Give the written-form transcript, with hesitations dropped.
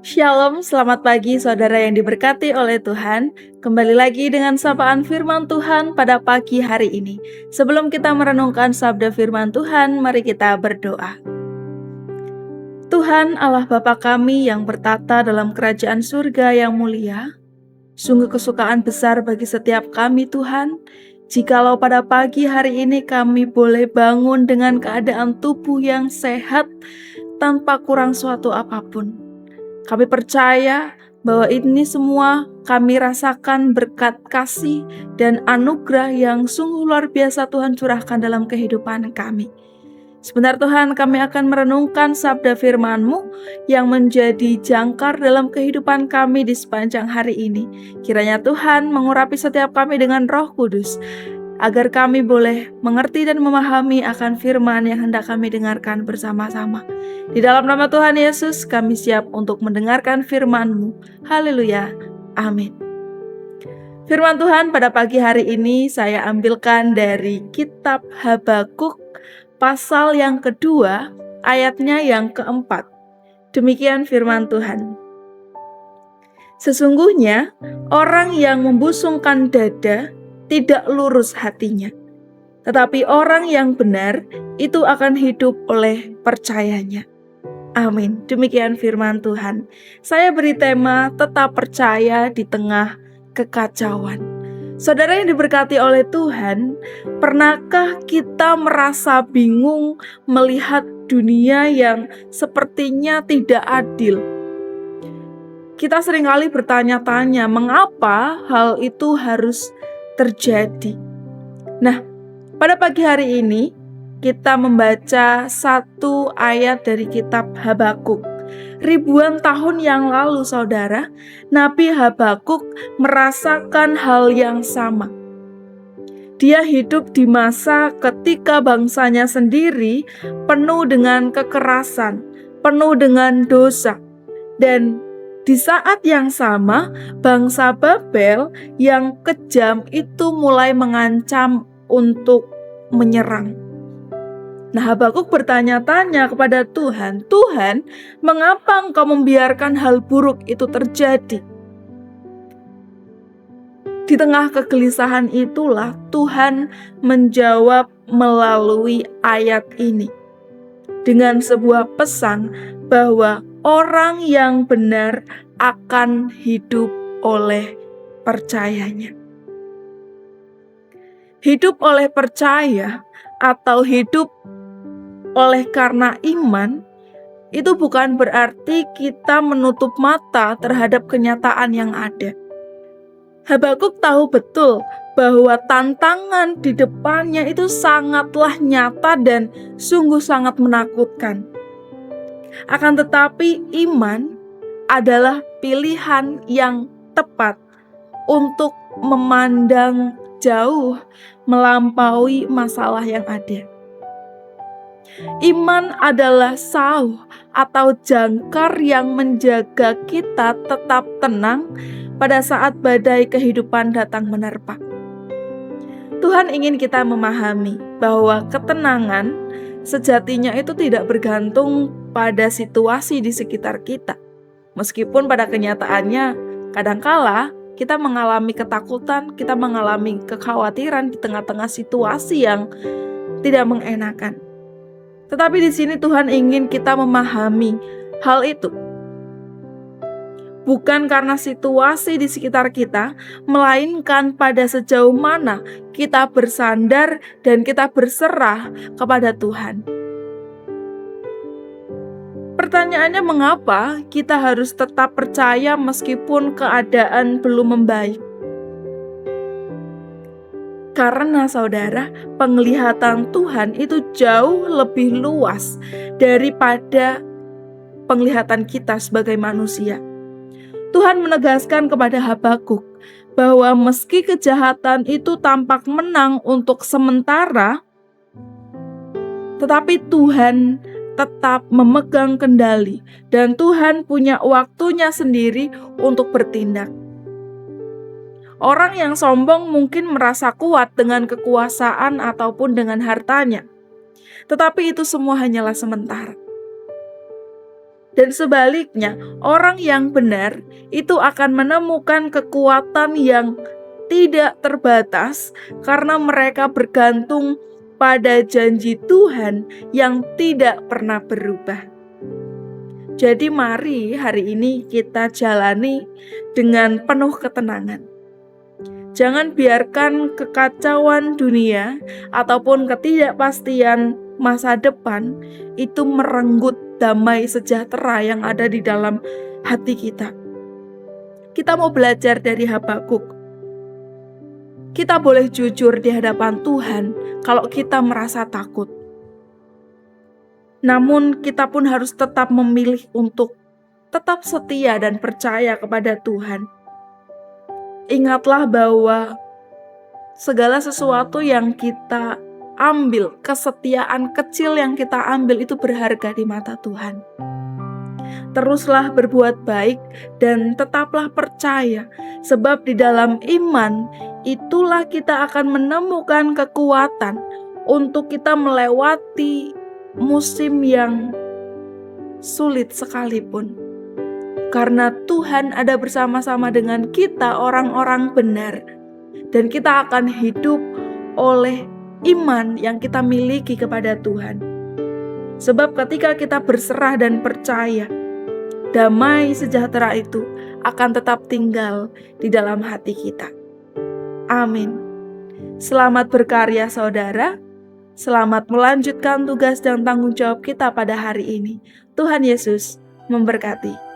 Shalom, selamat pagi saudara yang diberkati oleh Tuhan. Kembali lagi dengan sapaan firman Tuhan pada pagi hari ini. Sebelum kita merenungkan sabda firman Tuhan, mari kita berdoa. Tuhan Allah Bapa kami yang bertata dalam kerajaan surga yang mulia, sungguh kesukaan besar bagi setiap kami Tuhan, jikalau pada pagi hari ini kami boleh bangun dengan keadaan tubuh yang sehat tanpa kurang suatu apapun. Kami percaya bahwa ini semua kami rasakan berkat kasih dan anugerah yang sungguh luar biasa Tuhan curahkan dalam kehidupan kami. Sebentar Tuhan, kami akan merenungkan sabda firman-Mu yang menjadi jangkar dalam kehidupan kami di sepanjang hari ini. Kiranya Tuhan mengurapi setiap kami dengan Roh Kudus, agar kami boleh mengerti dan memahami akan firman yang hendak kami dengarkan bersama-sama. Di dalam nama Tuhan Yesus, kami siap untuk mendengarkan firman-Mu. Haleluya. Amin. Firman Tuhan pada pagi hari ini saya ambilkan dari kitab Habakuk, pasal yang kedua, ayatnya yang keempat. Demikian firman Tuhan. Sesungguhnya orang yang membusungkan dada tidak lurus hatinya, tetapi orang yang benar itu akan hidup oleh percayanya. Amin. Demikian firman Tuhan. Saya beri tema tetap percaya di tengah kekacauan. Saudara yang diberkati oleh Tuhan, pernahkah kita merasa bingung melihat dunia yang sepertinya tidak adil? Kita seringkali bertanya-tanya, mengapa hal itu harus terjadi? Nah, pada pagi hari ini kita membaca satu ayat dari kitab Habakuk. Ribuan tahun yang lalu saudara, Nabi Habakuk merasakan hal yang sama. Dia hidup di masa ketika bangsanya sendiri penuh dengan kekerasan, penuh dengan dosa. Dan di saat yang sama, bangsa Babel yang kejam itu mulai mengancam untuk menyerang. Nah, Habakuk bertanya-tanya kepada Tuhan, Tuhan, mengapa Engkau membiarkan hal buruk itu terjadi? Di tengah kegelisahan itulah Tuhan menjawab melalui ayat ini dengan sebuah pesan bahwa orang yang benar akan hidup oleh percayanya. Hidup oleh percaya atau hidup oleh karena iman itu bukan berarti kita menutup mata terhadap kenyataan yang ada. Habakuk tahu betul bahwa tantangan di depannya itu sangatlah nyata dan sungguh sangat menakutkan. Akan tetapi iman adalah pilihan yang tepat untuk memandang jauh melampaui masalah yang ada. Iman adalah sauh atau jangkar yang menjaga kita tetap tenang pada saat badai kehidupan datang menerpa. Tuhan ingin kita memahami bahwa ketenangan sejatinya itu tidak bergantung pada situasi di sekitar kita. Meskipun pada kenyataannya kadangkala kita mengalami ketakutan, kita mengalami kekhawatiran di tengah-tengah situasi yang tidak mengenakan. Tetapi di sini Tuhan ingin kita memahami hal itu. Bukan karena situasi di sekitar kita, melainkan pada sejauh mana kita bersandar dan kita berserah kepada Tuhan. Pertanyaannya, mengapa kita harus tetap percaya meskipun keadaan belum membaik? Karena saudara, penglihatan Tuhan itu jauh lebih luas daripada penglihatan kita sebagai manusia. Tuhan menegaskan kepada Habakuk bahwa meski kejahatan itu tampak menang untuk sementara, tetapi Tuhan tetap memegang kendali dan Tuhan punya waktunya sendiri untuk bertindak. Orang yang sombong mungkin merasa kuat dengan kekuasaan ataupun dengan hartanya, tetapi itu semua hanyalah sementara. Dan sebaliknya, orang yang benar itu akan menemukan kekuatan yang tidak terbatas karena mereka bergantung pada janji Tuhan yang tidak pernah berubah. Jadi mari hari ini kita jalani dengan penuh ketenangan. Jangan biarkan kekacauan dunia ataupun ketidakpastian masa depan itu merenggut damai sejahtera yang ada di dalam hati kita. Kita mau belajar dari Habakuk. Kita boleh jujur di hadapan Tuhan kalau kita merasa takut. Namun kita pun harus tetap memilih untuk tetap setia dan percaya kepada Tuhan. Ingatlah bahwa segala sesuatu yang kita ambil, kesetiaan kecil yang kita ambil itu berharga di mata Tuhan. Teruslah berbuat baik dan tetaplah percaya, sebab di dalam iman itulah kita akan menemukan kekuatan untuk kita melewati musim yang sulit sekalipun. Karena Tuhan ada bersama-sama dengan kita, orang-orang benar, dan kita akan hidup oleh iman yang kita miliki kepada Tuhan. Sebab ketika kita berserah dan percaya, damai sejahtera itu akan tetap tinggal di dalam hati kita. Amin. Selamat berkarya saudara. Selamat melanjutkan tugas dan tanggung jawab kita pada hari ini. Tuhan Yesus memberkati.